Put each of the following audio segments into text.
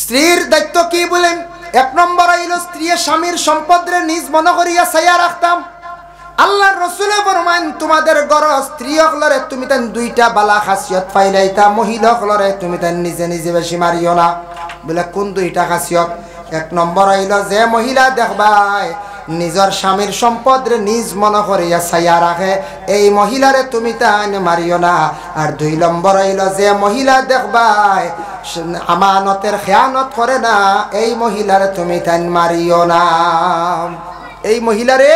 স্ত্রীর দায়িত্ব কি বলেন? এক নম্বর হইল স্ত্রী স্বামীর সম্পদরে নিজ মনে করিয়া ছাইয়া রাখতাম। আল্লাহর রাসূলে ফরমান তোমাদের ঘর স্ত্রী হলরে তুমি তান দুইটা বালা খাসিয়ত পাইলাইতা, মহিলা হলরে তুমি তান নিজে নিজে বেশি মারিও না। বলে কোন দুইটা খাসিয়ত? এক নম্বর হইল যে মহিলা দেখবাই নিজের স্বামীর সম্পদরে নিজ মনে করিয়া ছাইয়া রাখে, এই মহিলারে তুমি তান মারিও না। আর দুই নম্বর হইল যে মহিলা দেখবাই আমানতের খেয়ানত করে না, এই মহিলারে তুমি তান মারিও না। এই মহিলারে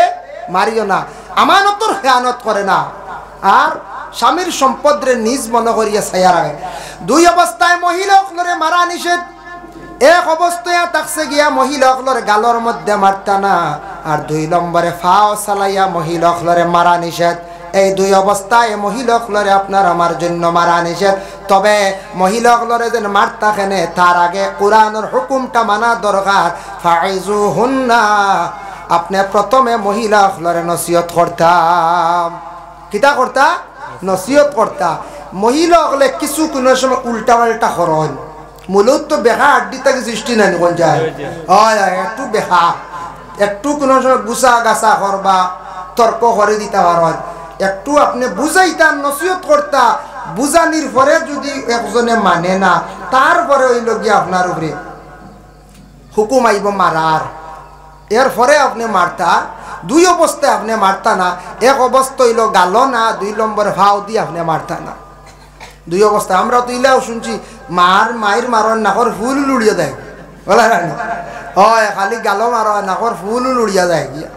মারিও না, আমানতের খেয়ানত করে না, আর স্বামীর সম্পদরে নিজ মনে করিয়া ছাইয়া রাখে। দুই অবস্থায় মহিলা সকলরে মারা নিষেধ। এক অবস্থায় থাকছে গিয়া মহিলা সকলরে গালর মধ্যে মারতা না, আর দুই নম্বরে ফাও চালাইয়া মহিলা সকলরে মারা নিষেধ। এই দুই অবস্থায় মহিলা সকলরে আপনার আমার জন্য মারা নিষেধ। তবে মহিলা সকলরে যেন মারতা কেনে তার আগে কোরআনের হুকুমটা মানা দরকার। ফাইজুহুন্না, আপনি প্রথমে মহিলা সকলরে নসিহত করতাম। কিতা করতা? নসিহত করতা। মহিলা সকলে কিছু কোনো সময় উল্টা পাল্টা করেন, মূলত তো বেহা আড্ডি থেকে সৃষ্টি নাই কোন যায়। হয় একটু বেহা, একটু কোনো সময় গুছা গাছা করবা, তর্ক করে দিতে পারেন। একটু আপনি বুঝাইতাম, নসিহত করতা, বুঝানির পরে যদি একজনে মানে না, তারপরে হইল গিয়ে আপনার উপরে হুকুম আইব মারার, এরপরে আপনি মারতা। দুই অবস্থায় আপনি মারতা না। এক অবস্থা হইল গালো না, দুই নম্বরে ভাও দিয়ে আপনি মারতা না। দুই অবস্থায় আমরা তো ইলাও শুনছি মায়ের মারন নাকর ফুল লুড়িয়ে দেয়, বলা রানি হয় খালি গালো মারো নাকর ফুল লুড়িয়া যায় গিয়া,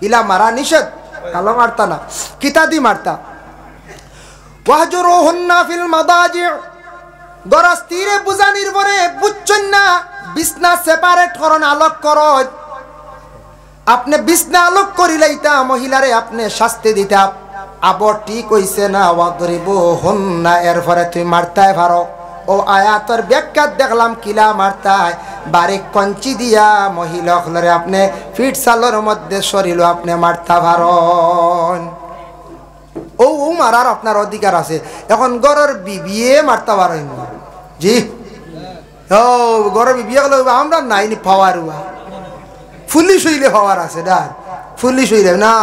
ইলা মারা নিষেধ, গালো মারতা না। কিতা দি মারতা? ওয়াহজুরুহুন্না ফিল মাদাজি, গরস্তিরে বুঝানির পরে বুঝছেন না, বিছনা সেপারেট করন, আলোক করন। আপনি বিছনা আলোক করিলাইতা মহিলারে আপনি শাস্তি দিতা, আবার ঠিক হইছে না, ওয়াদরিবুহুন্না, এরপরে তুই মারতাই পারো। ও আয়াতের ব্যাখ্যা দেখলাম কিলা মারতাই, বারিক কঞ্চি দিয়া মহিলা হলরে আপনি ফিট সালের মধ্যে শরীর আপনি মারতা পারেন। ও মারার আপনার অধিকার আছে। এখন গরের বিবিয়ে মারতে পারেন জি? ও গরের বিবিয়ে গেলে আমরা নাইনি পাওয়ার, পুলিশ হইলে হওয়ার আছে ডার, পুলিশ হইলে না,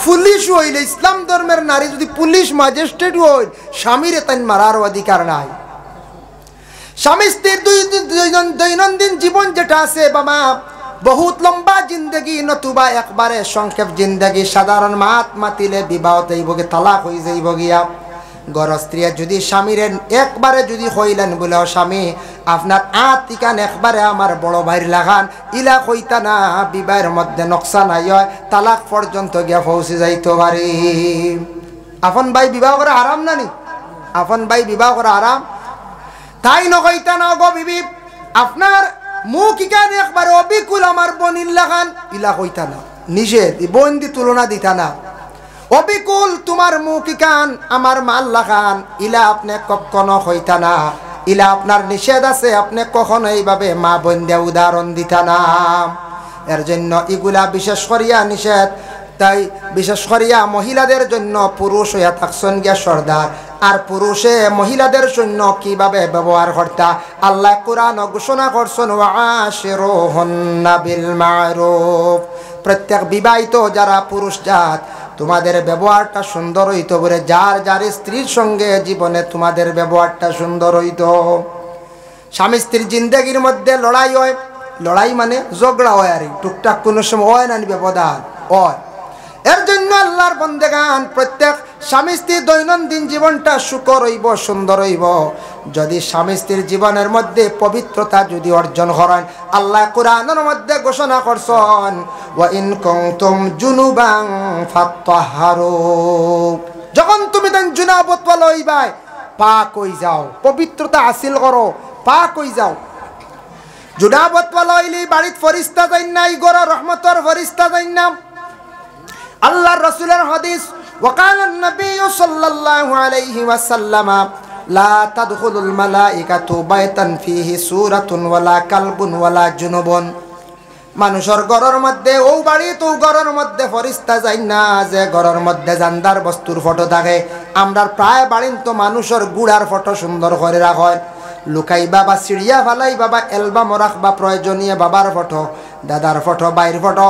পুলিশ হইলে ইসলাম ধর্মের নারী যদি পুলিশ ম্যাজিস্ট্রেট হই, স্বামীর তাই মারার অধিকার নাই। স্বামী স্ত্রীর দৈনন্দিন জীবন যেটা আছে বাবা, বহুত লম্বা জিন্দগি, নতুবা একবারে সংক্ষেপ জিন্দগি। সাধারণ মাত মাতিলে বিবাহ দেব গে, তালাক হয়ে যাইব গিয়া। গর স্ত্রী যদি স্বামীর একবারে যদি হইলেন বলে স্বামী আপনার আতিকান একবারে আমার বড় ভাইয়ের লাগান, ইলা কইতা না, বিবাহের মধ্যে নকশা নাই হয়, তালাক পর্যন্ত গিয়া পৌঁছে যাইতে পারি। আপন ভাই বিবাহ করা আরাম না নি? আপন ভাই বিবাহ করা আরাম? তাই নকইতা না গো বিবি, আপনার মুখ ইকান একবারে অবিকুল আমার বনির লাগান, ইলা কইতা না, নিষেধ, বোন দি তুলনা দিতা না। অবিকুল তোমার মুখ ইকান আমার মাল লাগান, ইলা আপনি কখনো হইতা না, ইলা আপনার নিষেধ আছে, আপনি কখনো এইভাবে মা বোন দিয়া উদাহরণ দিতা না। এর জন্য এগুলা বিশেষ করিয়া নিষেধ। তাই বিশেষ করিয়া মহিলাদের জন্য পুরুষ হইয়া থাকছেন গিয়া সর্দার, আর পুরুষে মহিলাদের জন্য কিভাবে ব্যবহার করতা আল্লাহ কোরআন ঘোষণা করছেন, ওয়াশিরুহুন্না বিল মারুফ। প্রত্যেক বিবাহিত যারা পুরুষ জাত, তোমাদের ব্যবহারটা সুন্দর হইতো বলে, যার যার স্ত্রীর সঙ্গে জীবনে তোমাদের ব্যবহারটা সুন্দর হইতো। স্বামী স্ত্রীর জিন্দগির মধ্যে লড়াই হয়, লড়াই মানে ঝগড়া হয়, আর টুকটাক কোনো সময় হয় না ব্যবধান হয়। এর জন্য আল্লাহর বন্দেগান প্রত্যেক স্বামী স্ত্রীর দৈনন্দিন জীবনটা সুখর হইব, সুন্দর হইব যদি স্বামী স্ত্রীর জীবনের মধ্যে পবিত্রতা যদি অর্জন করেন। আল্লাহ কোরআনের মধ্যে ঘোষণা করছেন, ওয়া ইন কুনতুম জুনুবান ফাত্তাহহারু, যখন তুমি দেন জুনাবত লইবাই পাক হই যাও, পবিত্রতা হাসিল করো, পাক হই যাও। জুনাবত লইলি বাড়িতে ফেরেশতা যাই না, ইগরা রহমতের ফেরেশতা যাই না। আল্লাহর রাসূলের হাদিস, ওয়াকালান নবী সাল্লাল্লাহু আলাইহি ওয়াসাল্লাম, লা তাদখুলুল মালাইকাতু বাইতান ফিহি সূরাতুন ওয়ালা কালবুন ওয়ালা জুনুবুন। মানুষের ঘরের মধ্যে ও বাড়ি তো ঘরের মধ্যে ফেরেশতা যাই না, যে ঘরের মধ্যে জানদার বস্তুর ফটো থাকে। আমরা প্রায় বাড়িন তো মানুষের গুড়ার ফটো সুন্দর করে রাখেন, লুকাই বাবা সিঁড়িয়া ফালাই বাবা অ্যালবাম রাখবা প্রয়োজনীয় বাবার ফটো দাদার ফটো বাইর ফটো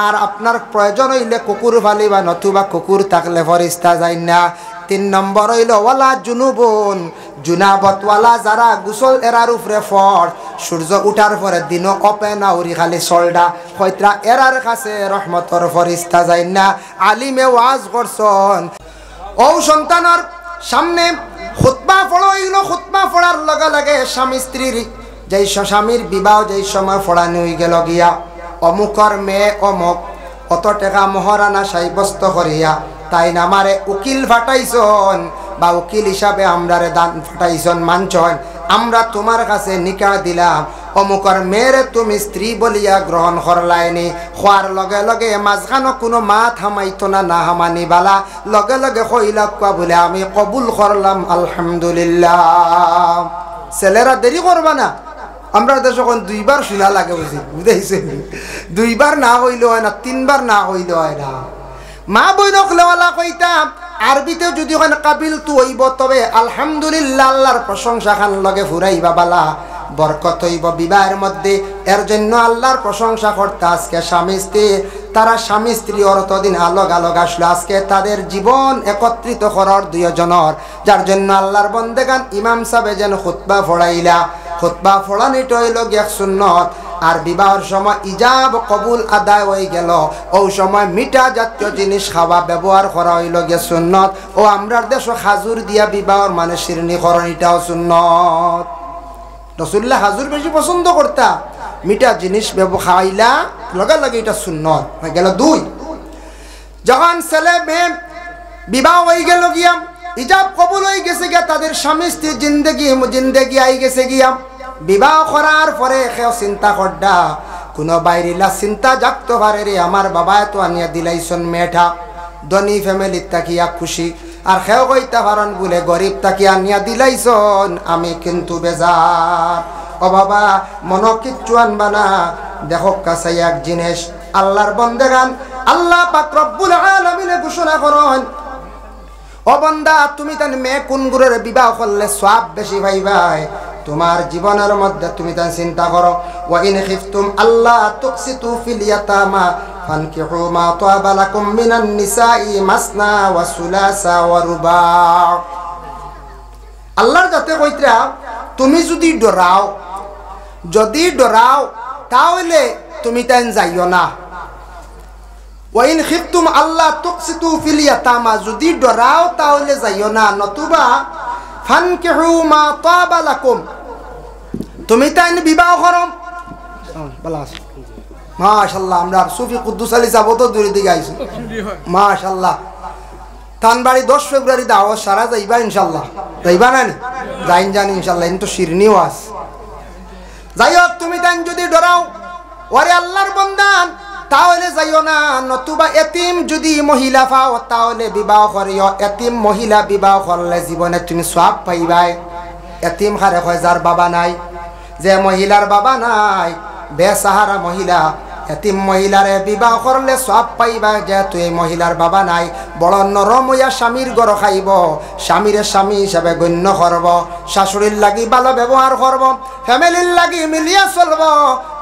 আর আপনার প্রয়োজন হইলে কুকুর ফালিবা নতুবা কুকুর থাকলে ফরিস্তা যাই না 3 নম্বর হইল ওয়ালা জুনুবুন জুনাবতওয়ালা যারা গোসল এরার উপরে ফর সূর্য উঠার পরে দিনও ওপেন আউরি খালি সলডা হয়ত্রা এরার কাছে রহমতর ফরিস্তা যাই না আলিমে ওয়াজ করছন ও সন্তানের সামনে খুতবা পড়ো এগুলো খুতবা পড়ার লগে লগে স্বামী স্ত্রীর যেই স্বামীর বিবাহ যেই সময় ফড়ানি হয়ে গেল গিয়া অমুকর মেয়ে অমুক অত টাকা মহারানা সাব্যস্ত করিয়া তাই না আমারে উকিল ফাটাইছন বা উকিল হিসাবে আমরারে দান ফাটাইছন মানছন আমরা তোমার কাছে নিকাহ দিলাম অমুকর মেয়েরে তুমি স্ত্রী বলিয়া গ্রহণ করলাইনি খোয়ার লগে লগে মাঝখানো কোনো মা থামাইতো না না হামানি বালা লগে লগে কইলা কোয়া বলে আমি কবুল করলাম আলহামদুলিল্লাহ। ছেলেরা দেরি করবা না, আমরা দেশ যখন 2 বার শোনা লাগে বুঝেছি 2 বার না হইলে হয় না 3 বার না হইলে হয় না। মা বইনক লেওয়ালা কইতাম আরবিতে যদি ওখানে কাবিল তু হইব তবে আলহামদুলিল্লাহ আল্লাহর প্রশংসা খান লগে ফুরাইবা বালা বরকত হইব বিবাহের মধ্যে। এর জন্য আল্লাহর প্রশংসা করতে আজকে স্বামী স্ত্রী তারা স্বামী স্ত্রী অতদিন আলোক আলোক আসলো আজকে তাদের জীবন একত্রিত করার 2 জনের যার জন্য আল্লাহর বন্দেগান ইমাম সাহেব যেন খুতবা পড়াইলা খুতবা পড়ানিটা হইল গিয়া সুন্নত আর বিবাহের সময় ইজাব কবুল আদায় হয়ে গেল ওই সময় মিঠা জাতীয় জিনিস খাওয়া ব্যবহার করা হইল গিয়া সুন্নত ও আমরার দেশ খাজুর দিয়া বিবাহর মানে শিরনি করণ এটাও সুন্নত। রাসূলুল্লাহ খাজুর বেশি পছন্দ করতা মিঠা জিনিস খাইলা লগে লগে এটা সুন্নত হয়ে গেল। 2 যখন ছেলে মেয়ে বিবাহ হয়ে গেল গিয়া ইজাব কবুল হয়ে গেছে গিয়া তাদের স্বামী স্ত্রীর জিন্দেগি আই গেছে গিয়া বিবাহ করার পরে কেউ চিন্তা করডা কোনো বাইরিলা চিন্তা জাগতে পারে রে আমার বাবা তো আনিয়া দিলাইছন মেয়েটা ধনী ফ্যামিলির তাকিয়া খুশি আর কেউ কইতা পারেন বলে গরিব তাকিয়া আনিয়া দিলাইছন আমি কিন্তু বেজার। ও বাবা মন কিচ্ছু আনবা না দেখো কাছে এক জিনিস আল্লাহর বন্দেগান আল্লাহ পাক রব্বুল আলামিনে ঘোষণা করেন ও বান্দা তুমি তান মেয়ে কোন গুরের বিবাহ করলে সওয়াব বেশি পাইবাই তোমার জীবনের মধ্যে তুমি তা চিন্তা করো ওয়া ইন খিফতুম আল্লাহ তুকসিতু ফিল ইয়াতামা ফানকিহু মা তাবা লাকুম মিনান নিসাই মাসনা ওয়া সুলাসা ওয়া রুবা। আল্লাহর যাতে কইতরা তুমি যদি ডরাও তাহলে তুমি তান যাইও না। ওয়া ইন খিফতুম আল্লাহ তুকসিতু ফিল ইয়াতামা যদি ডরাও তাহলে যাইও না নতুবা ফানকিহু মা তাবা লাকুম তুমি তাই বিবাহ করো। মাশাআল্লাহ আমরা সুফি কুদ্দুস আলী যাব তো দূরের দিকে আইছি মাশাআল্লাহ থানবাড়ি 10 ফেব্রুয়ারি দাওয়াত সারা যাইবা ইনশাআল্লাহ যাইবা না জানি ইনশাআল্লাহ ইন তো শিরনিও আস যাই হোক তুমি তাই যদি ডরাও ওরে আল্লাহর বান্দান তাহলে যাইও না নতুবা এতিম যদি মহিলা পাও তাহলে বিবাহ করিও। এতিম মহিলা বিবাহ করলে জীবনে তুমি সওয়াব পাইবাই। এতিম খারে হয় যার বাবা নাই যে মহিলার বাবা নাই বেসাহারা মহিলা এতিম মহিলারে বিবাহ করলে সওয়াব পাইবা যেহেতু এই মহিলার বাবা নাই বড় নরম হইয়া স্বামীর ঘর খাইব স্বামীরে স্বামী হিসাবে গণ্য করব শাশুড়ির লাগি ভালো ব্যবহার করব ফ্যামিলির লাগি মিলিয়া চলব।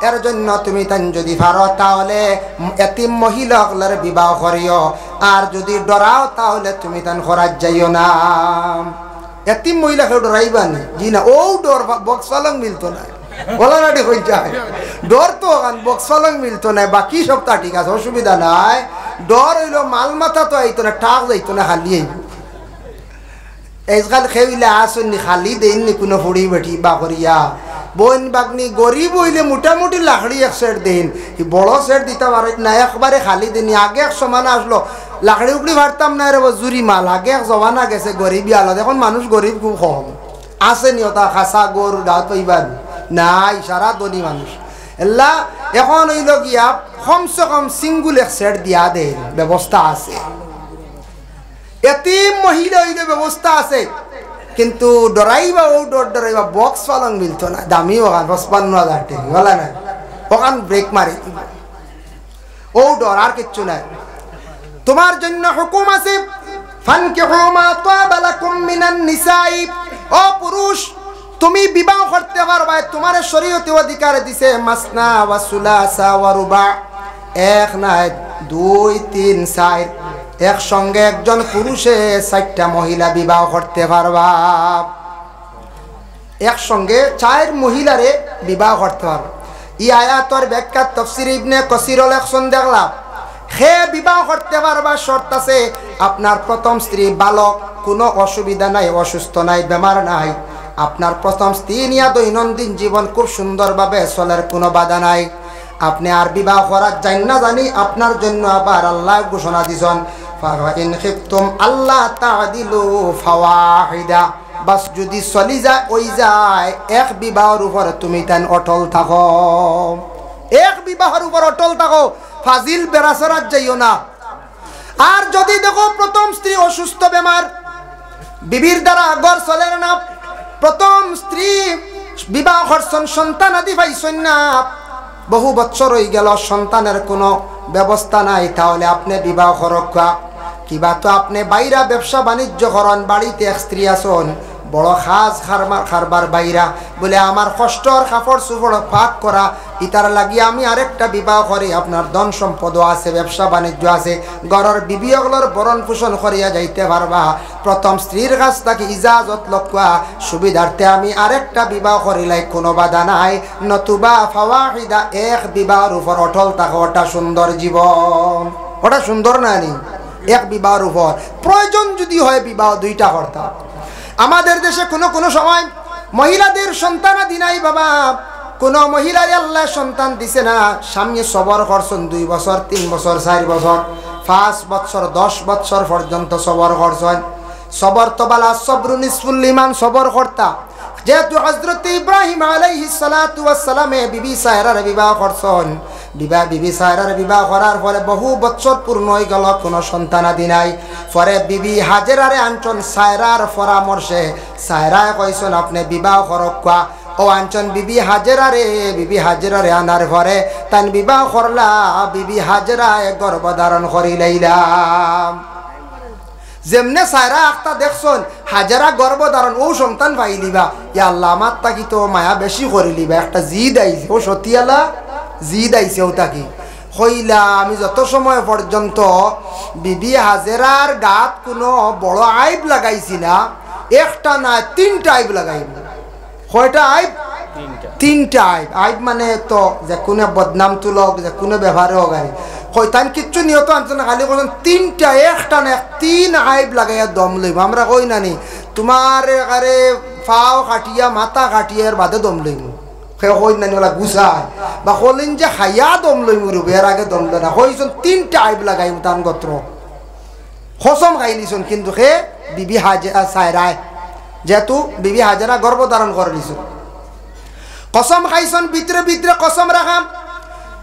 এর জন্য তুমি তাই যদি পারো তাহলে এতিম মহিলাগুলোর বিবাহ করিও আর যদি ডরাও তাহলে তুমি তান খরাজ যাইও না। এতিম মহিলাকে ডরাইবা নি জি না ও ডর বক্স পালং মিলতো না বলানাটি হয়ে যায় ডর তো বক্স পালং মিলতো না বাকি সবটা ঠিক আছে অসুবিধা নাই। ডর হইল মাল মাথা তো আইতো না টাক যাইতো না খালি আজকাল খেইলে আসনি খালি দেননি কোনো ফুড়ি বেটি বা করিয়া বোন বাগনি গরিব হইলে মোটামুটি লাকড়ি 1 সেট দেন বড় সেট দিতে পারে না একবারে খালি দিনই আগে এক সমান আসলো লাকড়ি উকড়ি ভারতাম না রে জুরি মাল আগে এক জমানা গেছে গরিবই আলাদা এখন মানুষ গরিব খুব কম আসেনি ওটা খাসা গরু দাঁত পাইবার নাই সারা ধনী মানুষ এল্লা এখন হইল গিয়া কমসে কম সিঙ্গুল 1 সেট দিয়া দেন ব্যবস্থা আছে। এতিম মহিলা হইলে ব্যবস্থা আছে কিন্তু ডরাইবা ও ডরাইবা বক্স পালং মিলতো না দামি ওখান 55,000 টাকা বলা না ওখান ব্রেক মারি ও ডর আর কিচ্ছু নাই। তোমার জন্য হুকুম আছে ফানকিহু মা তাবা লাকুম মিনান নিসাই ও পুরুষ তুমি বিবাহ করতে পারবা, তোমার শরীয়তে অধিকার দিছে মাসনা ওয়া সুলাসা ওয়া রুবা, এক না দুই তিন চার, একসঙ্গে একজন পুরুষে 4টা মহিলা বিবাহ করতে পারবা, একসঙ্গে 4 মহিলারে বিবাহ করতে পারবা। এই আয়াতের ব্যাখ্যা তাফসীর ইবনে কাসির লেখছেন দেখলাম, হে বিবাহ করতে পারবা, শর্ত আছে আপনার প্রথম স্ত্রী বালক, কোনো অসুবিধা নাই, অসুস্থ নাই, বেমার নাই, আপনার প্রথম স্ত্রী নিয়ে দৈনন্দিন জীবন খুব সুন্দরভাবে চলার কোনো বাধা নাই। আপনি আর বিবাহ করার জানেন না জানি আপনার জন্য আবার আল্লাহ ঘোষণা দিছেন ফাইন খিফতুম আল্লাহ তা'দিলু ফাওয়াহিদা, বাস যদি চলি যায় ওই যায় এক বিবাহের উপর তুমি তান অটল থাকো, এক বিবাহের উপর অটল থাকো, ফাজিল বেরাসরাত যাইও না। আর যদি দেখো প্রথম স্ত্রী অসুস্থ বেমার, বিবির দ্বারা ঘর চলে না, প্রথম স্ত্রী বিবাহ করছেন, সন্তান আদি পাইছেন না, বহু বছর হয়ে গেল সন্তানের কোনো ব্যবস্থা নাই, তাহলে আপনি বিবাহ করকা। কিবা তো আপনি বাইরা ব্যবসা বাণিজ্য করেন, বাড়িতে এক স্ত্রী আসন, বড় খাস খারবার বাইরা বলে আমার কষ্টর কাপড় চুপড় পাক করা, ইতার লাগিয়ে আমি আরেকটা বিবাহ করি, আপনার ধন সম্পদও আছে, ব্যবসা বাণিজ্য আছে, ঘরের বিবিগুলোর বরণ পোষণ করিয়া যাইতে পারবা। প্রথম স্ত্রীর কাছ থেকে ইজাজত লক্ষা সুবিধার্থে আমি আরেকটা বিবাহ করিলাই কোনো বাধা নাই, নতুবা ফাওয়াহিদা, এক বিবাহের উপর অটল থাকো, ওটা সুন্দর জীবন, ওটা সুন্দর না নি, এক বিবাহের উপর। প্রয়োজন যদি হয় বিবাহ 2টা করতাম। আমাদের দেশে কোনো সময় মহিলাদের সন্তানাদি নাই বাবা, কোন মহিলার আল্লাহ সন্তান দিছে না, স্বামী সবর করছেন 2 বছর 3 বছর 4 বছর 5 বছর 10 বছর পর্যন্ত সবর করছেন। সবর তো বালা সবরু নিসফুল ঈমান, সবর করতা। যেহেতু হযরত ইব্রাহিম আলাইহিস সালাতু ওয়াস সালামে বিবি সায়রার বিবাহ করছেন, বিবি সায়রার বিবাহ করার পরে বহু বছর পূর্ণ হয়ে গেল, কোনো সন্তানাদি নাই। পরে বিবি হাজেরারে আনছেন, সায়রার পরামর্শে সায়রায় কইছেন আপনি বিবাহ করকা। ও আনছেন বিবি হাজেরারে আনার পরে তান বিবাহ করলা, বিবি হাজেরায় গর্ভধারণ করি লাইলাম। যেমনে সায়রা আখতা দেখছন হাজারা গর্ভধারণ, ও সন্তান পাইলিবা, ইয়া আল্লাহ আমার তাকি তো মায়া বেশি করিলিবা, একটা জিদ আইছে, ও সতিয়ালা জিদ আইছে, ও তাকি হইলা আমি যত সময় পর্যন্ত বিবি হাজেরার গাত কোনো বড় আইব লাগাইছি না, একটা না 3টা আইব লাগাইব। কয়টা আইব? 3টা আইব। আইব মানে তো যে কোনো বদনাম তুলক, যে কোনো ব্যবহারে হোক, আর হয়তান কিচ্ছু নিহত আনছে না, খালি বলছেন 3টা, একটা না 3 আইব লাগাইয়া দম লইব। আমরা কই নানি তোমার আরে ফাও কাটিয়া মাথা কাটিয়া এর বাদে দম লইব, হই নানি ওলা গুছায় বা হলেন যে হাইয়া দম লইব, এর আগে দম লয় না, হইছেন 3টা আইব লাগাইব তান গোত্র কসম খাইলিছন। কিন্তু সে বিবি হাজেরা সায়রায়, যেহেতু বিবি হাজেরা গর্ভধারণ করে নিছুন, কসম খাইছন, ভিতরে ভিতরে কসম রাখাম।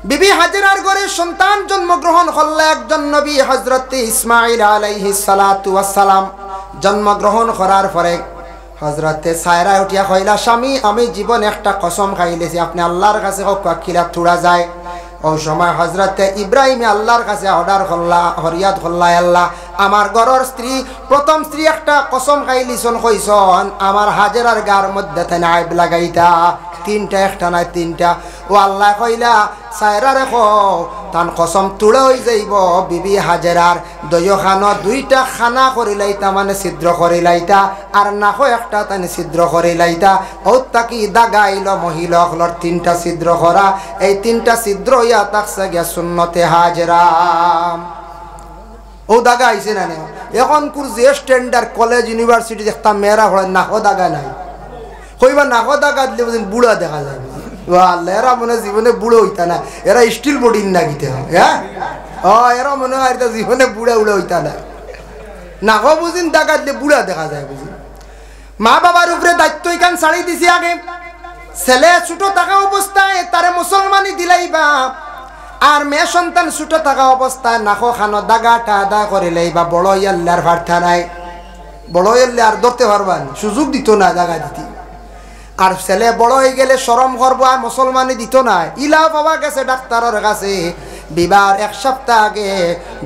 বিবি হাজেরার ঘরে সন্তান জন্মগ্রহণ করলে একজন নবী হযরত ইসমাঈল আলাইহিস সালাতু ওয়াস সালাম জন্মগ্রহণ করার পরে হযরতে সায়রা উঠিয়া কইলা, স্বামী আমি জীবন একটা কসম খাইলেছি, আপনি আল্লাহর কাছে কিলা থুড়া যায়। ও সময় হযরতে ইব্রাহিম আল্লাহর কাছে অর্ডার করলা, হরিয়াত করলা, আল্লাহ আমার ঘরের স্ত্রী প্রথম স্ত্রী একটা কসম খাইলিছন, কইছন আমার হাজেরার গার মধ্যে তাই আইব লাগাইতা, 3টা, একটা নয় 3টা। ও আল্লাহ কইলা সায়রা রেখো, তান কসম তুড়া হয়ে যাইব। বিবি হাজেরার দয়খানো 2টা খানা করিলাইতা, মানে ছিদ্র করিলাইতা, আর নাকো একটা তাই ছিদ্র করিলাইতা। ও তাকি দাগাইল মহিলাগুলোর 3টা ছিদ্র করা, এই 3টা ছিদ্র ইয়া তাকসা গিয়া সুন্নতে হাজেরা। ও দাগা আইছে না, এখন কুর যে স্ট্যান্ডার্ড কলেজ ইউনিভার্সিটি দেখতাম মেয়েরা হলে নাকো দাগা নাই, কইবা নাকো দাগা দিলে বুঝেন বুড়া দেখা যায়। আল্লাহ এরা মনে জীবনে বুড়ো হইতা না, এরা স্টিল বডির না গিতে হয়, হ্যাঁ এরা মনে হয় জীবনে বুড়া হইতা না, নাকো বুঝিন দাগা দিলে বুড়া দেখা যায়। বুঝি মা বাবার উপরে দায়িত্ব এখান ছাড়ি দিছি। আগে ছেলে ছোট থাকা অবস্থায় তারে মুসলমানি দিলাইবা, আর মেয়ে সন্তান ছোট থাকা অবস্থায় নাকো খানো দাগাটা আদা করিলেই বা বড় ইয়াল্লার ভার্থা নাই, বড় ইয়াল্লে আর ধরতে পারবান, সুযোগ দিত না দাগা দিতে। আর ছেলে বড় হয়ে গেলে শরম করবো, আর মুসলমানি দিত না। ইলা বাবা গেছে ডাক্তারের কাছে, বিবাহ 1 সপ্তাহ আগে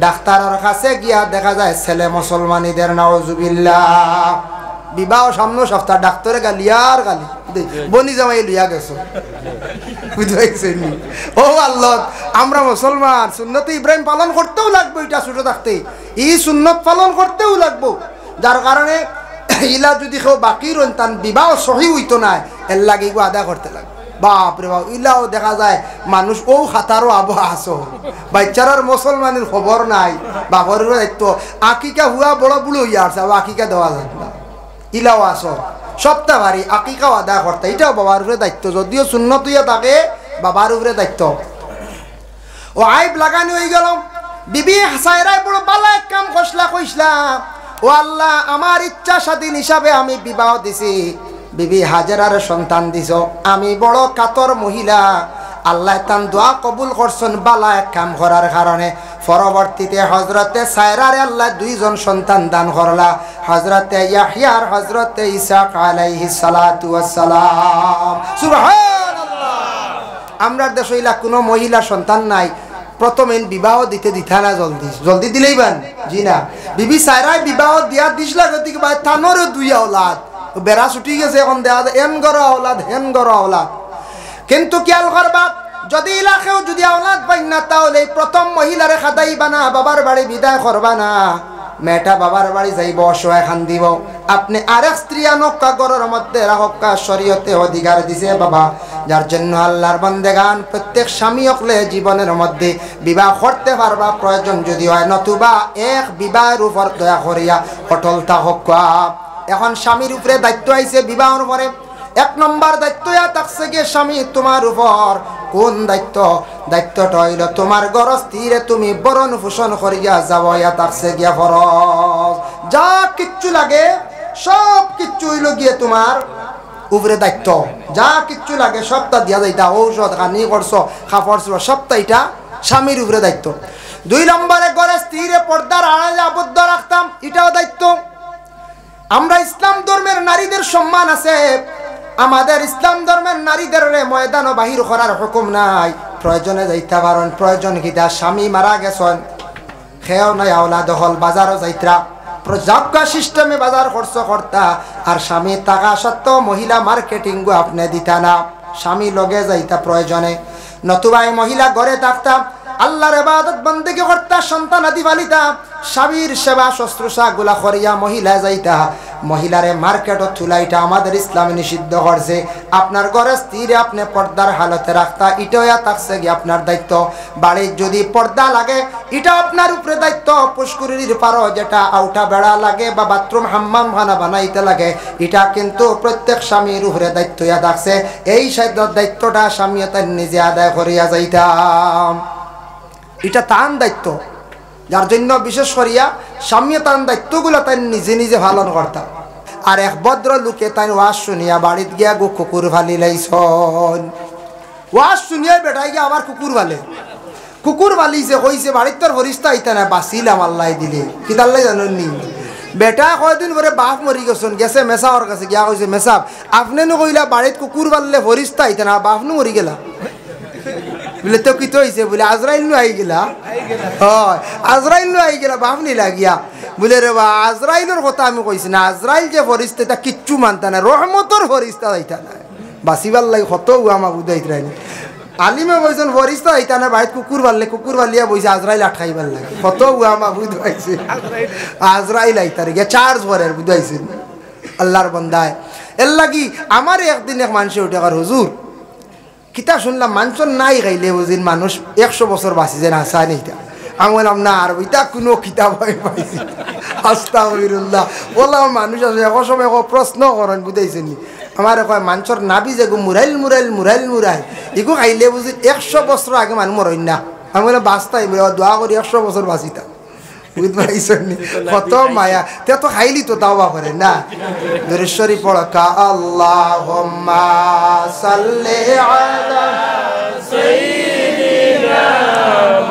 ডাক্তারের কাছে গিয়া দেখা যায় ছেলে মুসলমানিদের, নাউজুবিল্লাহ। বিবাহ সামনে সপ্তাহ ডাক্তারে গালি আর গালি বনি জামাই লইয়া গেছো বুঝাইছেন ও আল্লাহ আমরা মুসলমান সুন্নত ইব্রাহিম পালন করতেও লাগবে এটা ছোট থাকতে এই সুন্নত পালন করতেও লাগবো যার কারণে ইলা যদি কেউ বাকি রন তান বিবাহ সহি হইতো না এর লাগে এগুলো আদায় করতে লাগবে বাপরে বাপ ইলাও দেখা যায় মানুষ ও খাতারও আবহাওয়া আসো বাচ্চারার মুসলমানের খবর নাই বাপর দায়িত্ব আকিকা হুয়া বড় বুড়ো হইয়া আসছে আকিকা দেওয়া যায় না ইলাও আসো সপ্তাহ বাড়ি আকিকাও আদায় করতে এটাও বাবার উপরে দায়িত্ব যদিও সুন্নত হইয়া থাকে বাবার উপরে দায়িত্ব ও আইব লাগানি হয়ে গেল বিবি হাসাইরাই বড় বালা এক কাম কইসলাম ও আল্লাহ আমার ইচ্ছা স্বাধীন হিসাবে আমি বিবাহ দিছি বিবি হাজারার সন্তান দিছ আমি বড় কাতর মহিলা আল্লাহ তান দোয়া কবুল করছেন বালা এক কাম করার কারণে পরবর্তীতে হযরতে সায়রারে আল্লাহ দুইজন সন্তান দান করলা হযরতে ইয়াহইয়া আর হযরতে ইসহাক আলাইহিস সালাতু ওয়াস সালাম সুবহানাল্লাহ আমরার দেশে ইলা কোনো মহিলা সন্তান নাই প্রথমে বিবাহ দিতে দিতা না জলদি দিলেই বান জি না বিবি সায়রায় বিবাহ দিয়া দিছলা গতিকে ভাই তানোরও দুই আওলাদ বেড়া ছুটি গেছে এখন দেয়া এন গর আওলাদ হেন গর আওলাদ কিন্তু খেয়াল করবা যদি ইলাকেও যদি আওলাদ পাই না তাহলে প্রথম মহিলারে খাদাইবা না বাবার বাড়ি বিদায় করবা না মেয়েটা বাবার বাড়ি যাইব অসহায় খান দিব আপনি আরেক স্ত্রী আনক্কা গরের মধ্যে রাহক্কা শরীয়তে অধিকার দিছে বাবা যার জন্য আল্লাহর বান্দেগান প্রত্যেক স্বামী হকলে জীবনের মধ্যে বিবাহ করতে পারবা প্রয়োজন যদি হয় নতুবা এক বিবাহের উপর দয়া করিয়া অটল থাক এখন স্বামীর উপরে দায়িত্ব আইছে বিবাহের পরে এক নম্বর দায়িত্ব থাকছে গিয়ে স্বামী তোমার উপর কোন দায়িত্বটা হইল তোমার গরস্থিরে তুমি বরণ পোষণ করিয়া যাও ইয়া থাকছে গিয়া ফরজ যা কিচ্ছু লাগে সব কিচ্ছু হইল গিয়ে তোমার উপরে দায়িত্ব যা কিচ্ছু লাগে সবটা দিয়া যাইতা ঔষধ খানি করছো খাপড় সবটা এটা স্বামীর উপরে দায়িত্ব দুই নম্বরে গরস্থিরে পর্দার আড়ালে আবদ্ধ রাখতাম এটাও দায়িত্ব আমরা ইসলাম ধর্মের নারীদের সম্মান আছে আমাদের ইসলাম ধর্মের নারীদের ময়দান বাহির করার হুকুম নাই প্রয়োজনে যাইতে পারেন প্রয়োজন কিতা স্বামী মারা গেছেন খেয়েও নাই আওলাদ হল বাজারও যাইত্রা প্রজাজ্ঞা সিস্টেমে বাজার খরচ করতা আর স্বামী টাকা সত্ত্বেও মহিলা মার্কেটিং আপনি দিতা না স্বামী লগে যাইতা প্রয়োজনে নতুবা মহিলা ঘরে থাকতাম আল্লাহর ইবাদত বন্দেগি করতা সন্তান আদি পালিতা স্বামীর সেবা শুশ্রূষা গুলা করিয়া মহিলা যাইতা মহিলারে মার্কেটও তুলাইটা আমাদের ইসলামে নিষিদ্ধ করছে আপনার ঘরে স্ত্রীরে আপনি পর্দার হালতে রাখতা এটাও থাকছে কি আপনার দায়িত্ব বাড়ির যদি পর্দা লাগে এটা আপনার উপরে দায়িত্ব পুষ্করিণীর পারো যেটা আউটা বেড়া লাগে বা বাথরুম হাম্মাম খানা বানাইতে লাগে এটা কিন্তু প্রত্যেক স্বামীর উপরে দায়িত্ব থাকছে এই দায়িত্বটা স্বামী তাই নিজে আদায় করিয়া যাইতাম এটা তার দায়িত্ব যার জন্য বিশেষ করিয়া স্বামী তার দায়িত্বগুলো তাই নিজে নিজে পালন করতাম আর এক ভদ্র লোকে তাই ওয়াজ শুনিয়া বাড়িত গিয়া গো কুকুর ফালি লাইছন ওয়াজ শুনিয়া বেটাই গিয়া আবার কুকুর ফালিছে কইছে বাড়ির তোর ফরিস্তা আইতা না বাঁচিলাম আল্লাহ দিলে কি তাল্লাই জানেননি বেটা কয়দিন পরে বাপ মরি গেছে মেসাওর কাছে গিয়া কইছে মেসাব আপনি নো কইলা বাড়িত কুকুর ফাললে ফরিস্তা আইতা না বাপ নো মরি গেলা বলে তো কি তো হয়েছে বলে আজরাইল নু আই গেলা হয় আজরাইল নু আই গেলা বাপ নি লাগিয়া বলে রে বা আজরাইলের কথা আমি কইছি না আজরাইল যে ফরিস্তা তা কিচ্ছু মানতা না রহমতর ফরিস্তা যাইতা না বাঁচিবার লাগে কত আমার বুঝাইতে রাইনি আলিমে বইছেন ফরিস্তা যাইতা না বাড়িত কুকুর বাল্লিয়া বইছে আজরাইল আঠাইবার লাগে কত আমার বুঝাইছে আজরাইল আইতারে গিয়া চার্জ ভরে বুঝাইছে আল্লাহর বন্দায় এর লাগি আমার একদিন এক মানুষে উঠে আর হুজুর কিতা শুনলাম মানুষের নাই গাইলে বুঝিন মানুষ 100 বছর বাঁচি যে আসা নেই আমি বললাম না আর ওইটা কোনো কিতাব পাইছি আস্তাগফিরুল্লাহ বললাম মানুষ আছে এক সময় প্রশ্ন করেন বুঝাইছেন আমার কয় মানুষের নাবি যে মুরাইল এগু খাইলে বুঝি 100 বছর আগে মানুষ মরইন না আমি বললাম বাঁচতাই দোয়া করি 100 বছর বাঁচিতাম বুঝতে পারছেন কত মায়া তে তো খাইলি তো দাওয়া করে না দরেশ্বরী পড়কা আল্লাহুম্মা সাল্লি আলা সাইয়্যিদিনা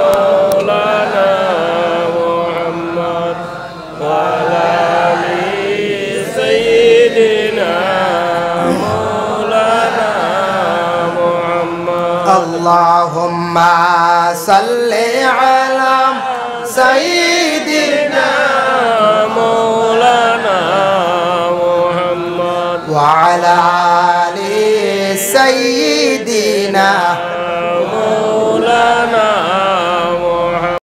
মাওলানা মুহাম্মদ ওয়া আলা আলি সাইয়্যিদিনা মাওলানা মুহাম্মদ আল্লাহুম্মা সাল্লি আলা সাইয়্যিদিনা মাওলানা না